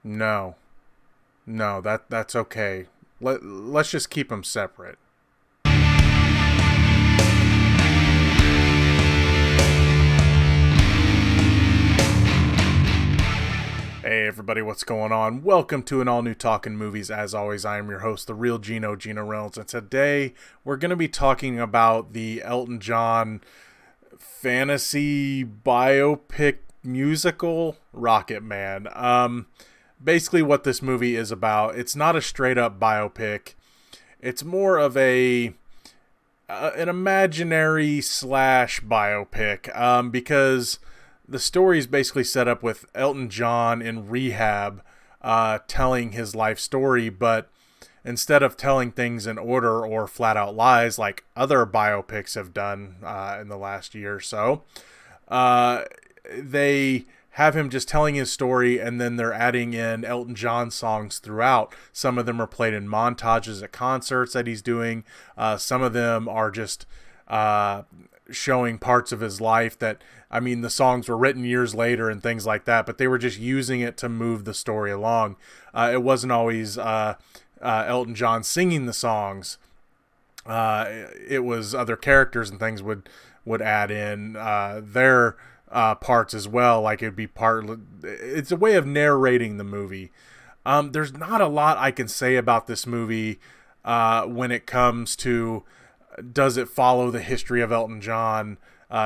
No, no, that's okay. Let's just keep them separate. Hey everybody, what's going on? Welcome to an all-new Talkin Movies. As always, I am your host, the real Geno Reynolds, and today we're going to be talking about the Elton John fantasy biopic musical, Rocketman. Basically what this movie is about, it's not a straight-up biopic. It's more of an imaginary slash biopic, because the story is basically set up with Elton John in rehab, telling his life story, but instead of telling things in order or flat out lies like other biopics have done in the last year or so, they have him just telling his story, and then they're adding in Elton John songs throughout. Some of them are played in montages at concerts that he's doing. Some of them are just showing parts of his life that, I mean, the songs were written years later and things like that, but they were just using it to move the story along. It wasn't always Elton John singing the songs. It was other characters and things would add in their parts as well. Like it's a way of narrating the movie. There's not a lot I can say about this movie when it comes to does it follow the history of Elton John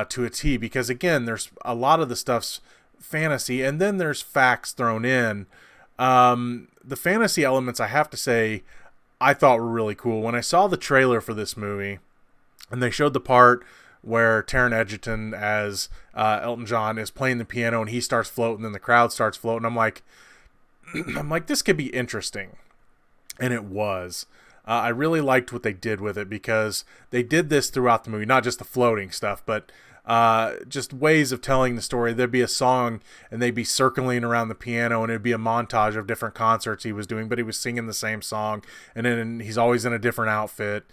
to a T, because again, there's a lot of the stuff's fantasy and then there's facts thrown in. The fantasy elements, I have to say, I thought were really cool. When I saw the trailer for this movie and they showed the part where Taron Egerton as Elton John is playing the piano and he starts floating and the crowd starts floating, I'm like, this could be interesting. And it was. I really liked what they did with it, because they did this throughout the movie, not just the floating stuff, but just ways of telling the story. There'd be a song and they'd be circling around the piano and it'd be a montage of different concerts he was doing, but he was singing the same song, and then he's always in a different outfit.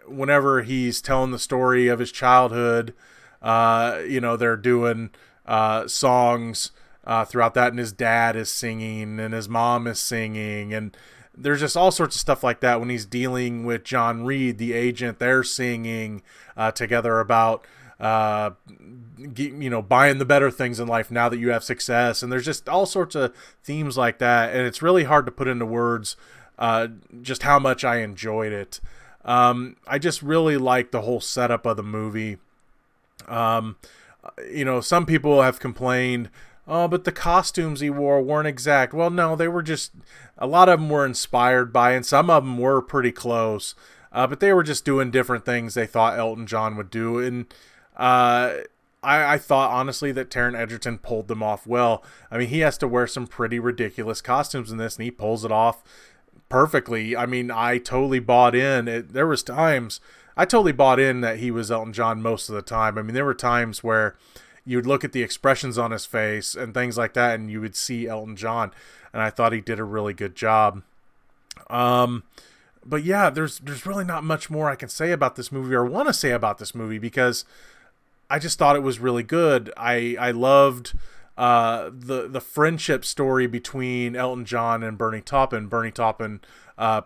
Whenever he's telling the story of his childhood, they're doing songs throughout that, and his dad is singing and his mom is singing, and there's just all sorts of stuff like that. When he's dealing with John Reed, the agent, they're singing together about, buying the better things in life now that you have success. And there's just all sorts of themes like that. And it's really hard to put into words just how much I enjoyed it. I just really like the whole setup of the movie. Some people have complained, oh, but the costumes he wore weren't exact. Well, no, they were just, a lot of them were inspired by, and some of them were pretty close. But they were just doing different things they thought Elton John would do. And I thought, honestly, that Taron Egerton pulled them off well. I mean, he has to wear some pretty ridiculous costumes in this, and he pulls it off perfectly. I mean, I totally bought in. There was times, I totally bought in that he was Elton John most of the time. I mean, there were times where you would look at the expressions on his face and things like that, and you would see Elton John, and I thought he did a really good job. But yeah, there's really not much more I can say about this movie, or want to say about this movie, because I just thought it was really good. I loved the friendship story between Elton John and Bernie Taupin. Bernie Taupin,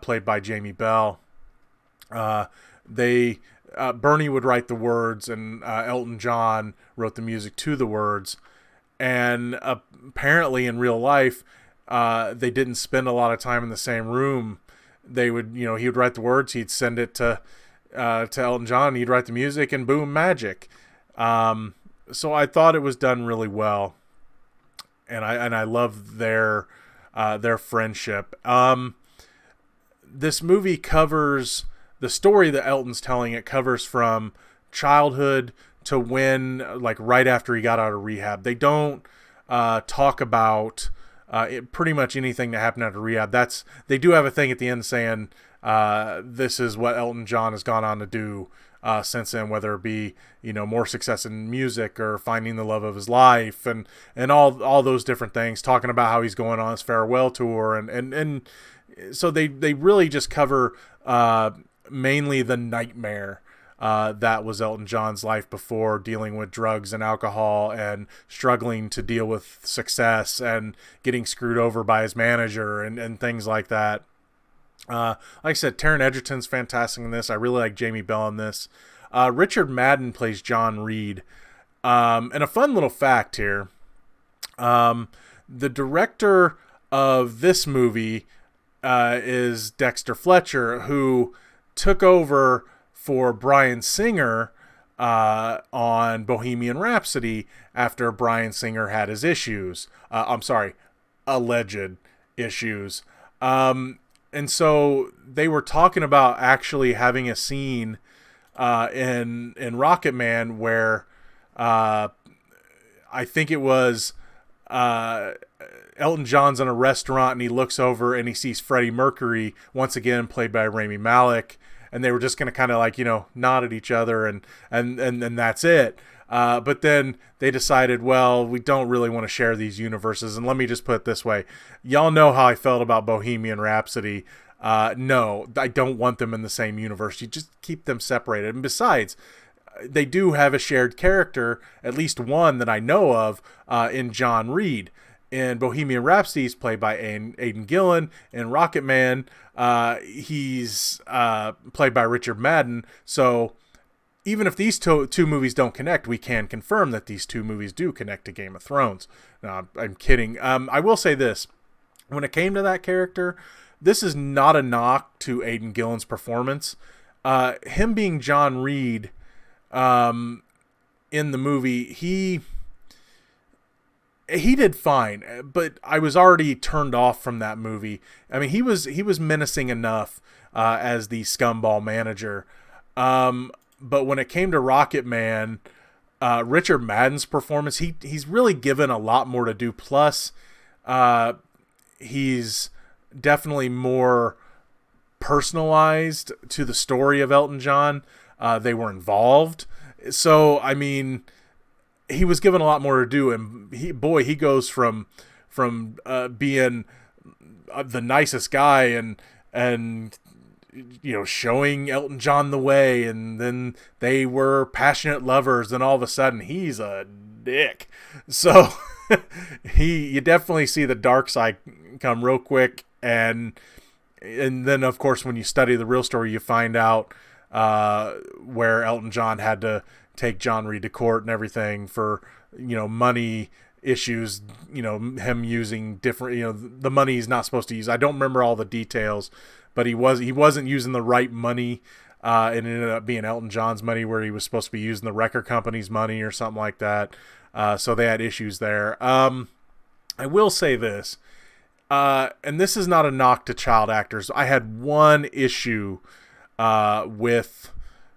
played by Jamie Bell. Bernie would write the words, and Elton John wrote the music to the words. And apparently in real life, they didn't spend a lot of time in the same room. They would, he would write the words, he'd send it to Elton John, he'd write the music, and boom, magic. So I thought it was done really well, and I love their friendship. This movie covers the story that Elton's telling. It covers from childhood to when, like, right after he got out of rehab. They don't talk about pretty much anything that happened after rehab. They do have a thing at the end saying this is what Elton John has gone on to do since then, whether it be more success in music or finding the love of his life, and all those different things. Talking about how he's going on his farewell tour, and so they really just cover mainly the nightmare that was Elton John's life before, dealing with drugs and alcohol and struggling to deal with success and getting screwed over by his manager and things like that. Like I said, Taron Egerton's fantastic in this. I really like Jamie Bell in this. Richard Madden plays John Reed. And a fun little fact here. The director of this movie is Dexter Fletcher, who took over for Bryan Singer on Bohemian Rhapsody after Bryan Singer had his issues. Alleged issues. And so they were talking about actually having a scene in Rocketman where I think it was Elton John's in a restaurant and he looks over and he sees Freddie Mercury, once again played by Rami Malek, and they were just going to kind of like, nod at each other and that's it. But then they decided, well, we don't really want to share these universes. And let me just put it this way. Y'all know how I felt about Bohemian Rhapsody. No, I don't want them in the same universe. You just keep them separated. And besides, they do have a shared character, at least one that I know of, in John Reed. In Bohemian Rhapsody, he's played by Aidan Gillen. In Rocketman, he's played by Richard Madden. So even if these two movies don't connect, we can confirm that these two movies do connect to Game of Thrones. No, I'm kidding. I will say this. When it came to that character, this is not a knock to Aidan Gillen's performance. Him being John Reed in the movie, he did fine, but I was already turned off from that movie. I mean, he was menacing enough as the scumball manager. But when it came to Rocketman, Richard Madden's performance, he's really given a lot more to do. Plus, he's definitely more personalized to the story of Elton John. They were involved. So, I mean, he was given a lot more to do, and he goes from being the nicest guy and showing Elton John the way, and then they were passionate lovers, and all of a sudden he's a dick. So you definitely see the dark side come real quick, and then of course when you study the real story, you find out where Elton John had to take John Reed to court and everything for money issues, him using different the money he's not supposed to use. I don't remember all the details, but he wasn't using the right money, and it ended up being Elton John's money where he was supposed to be using the record company's money or something like that. So they had issues there. I will say this, and this is not a knock to child actors. I had one issue with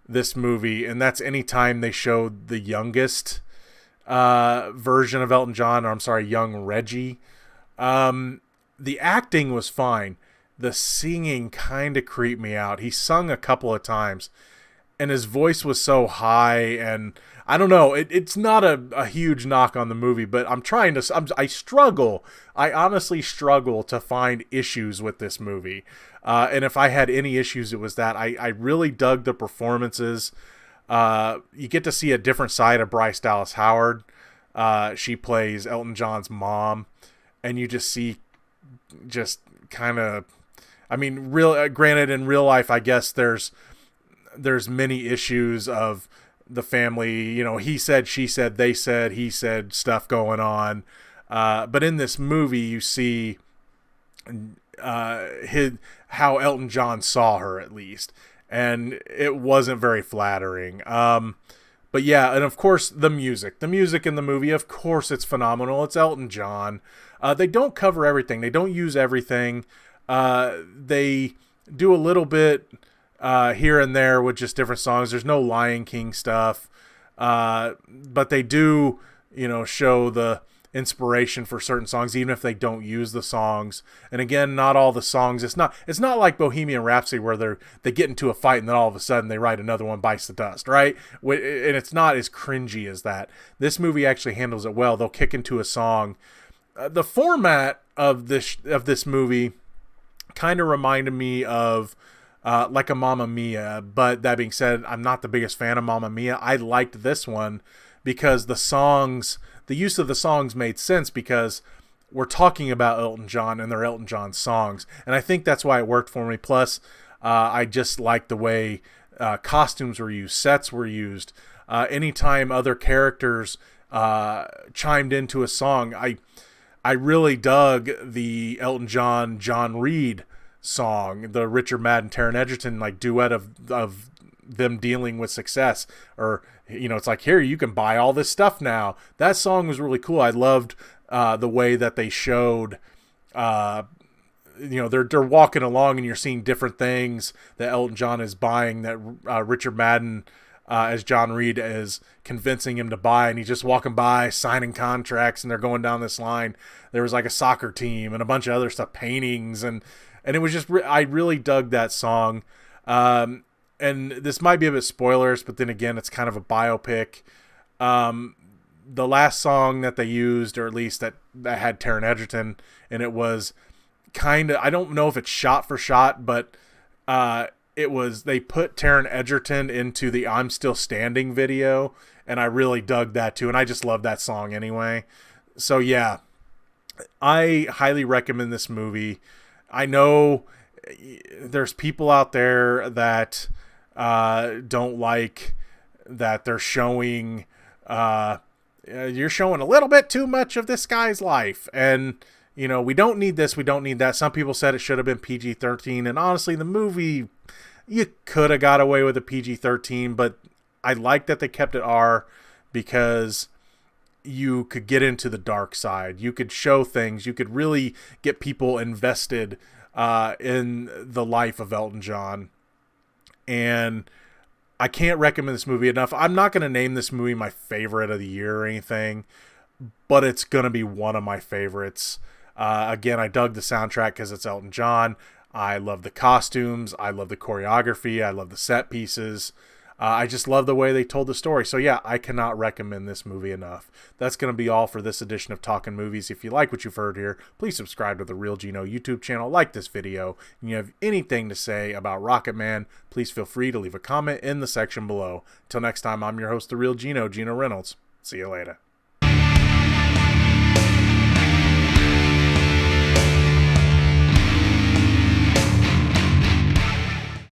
this movie, and that's anytime they showed the youngest version of Elton John, or I'm sorry, young Reggie. The acting was fine. The singing kind of creeped me out. He sung a couple of times, and his voice was so high, and I don't know. It's not a huge knock on the movie, but I struggle. I honestly struggle to find issues with this movie. And if I had any issues, it was that I really dug the performances. You get to see a different side of Bryce Dallas Howard. She plays Elton John's mom, and you just see kind of, I mean, granted in real life, I guess there's many issues of the family, he said, she said, they said, he said stuff going on. But in this movie, you see how Elton John saw her, at least, and it wasn't very flattering. But yeah, and of course the music in the movie, of course it's phenomenal. It's Elton John. They don't cover everything. They don't use everything. They do a little bit here and there with just different songs. There's no Lion King stuff, but they do, show the inspiration for certain songs, even if they don't use the songs. And again, not all the songs. It's not like Bohemian Rhapsody where they get into a fight and then all of a sudden they write another one, Bites the Dust, right? And it's not as cringy as that. This movie actually handles it well. They'll kick into a song. The format of this movie kind of reminded me of like a Mamma Mia. But that being said, I'm not the biggest fan of Mamma Mia. I liked this one because the use of the songs made sense because we're talking about Elton John and they're Elton John songs. And I think that's why it worked for me. Plus, I just liked the way costumes were used, sets were used. Anytime other characters chimed into a song, I really dug the Elton John, John Reed song, the Richard Madden, Taron Egerton like duet of them dealing with success, or it's like, here, you can buy all this stuff now. That song was really cool. I loved the way that they showed they're walking along and you're seeing different things that Elton John is buying that Richard Madden as John Reed is convincing him to buy, and he's just walking by signing contracts, and they're going down this line. There was like a soccer team and a bunch of other stuff, paintings, and it was just I really dug that song. And this might be a bit spoilers, but then again, it's kind of a biopic. The last song that they used, or at least that had Taron Egerton, and it was kind of, I don't know if it's shot for shot, but they put Taron Egerton into the I'm Still Standing video, and I really dug that too, and I just love that song anyway. So yeah, I highly recommend this movie. I know there's people out there that don't like that they're showing you're showing a little bit too much of this guy's life, and we don't need this, we don't need that. Some people said it should have been PG-13, and honestly, the movie, you could have got away with a PG-13, but I like that they kept it R because you could get into the dark side. You could show things. You could really get people invested in the life of Elton John. And I can't recommend this movie enough. I'm not going to name this movie my favorite of the year or anything, but it's going to be one of my favorites. Again, I dug the soundtrack because it's Elton John. I love the costumes. I love the choreography. I love the set pieces. I just love the way they told the story. So yeah, I cannot recommend this movie enough. That's going to be all for this edition of Talkin Movies. If you like what you've heard here, please subscribe to the Real Geno YouTube channel, like this video, and you have anything to say about Rocketman, please feel free to leave a comment in the section below. Till next time, I'm your host, the Real Geno, Geno Reynolds. See you later.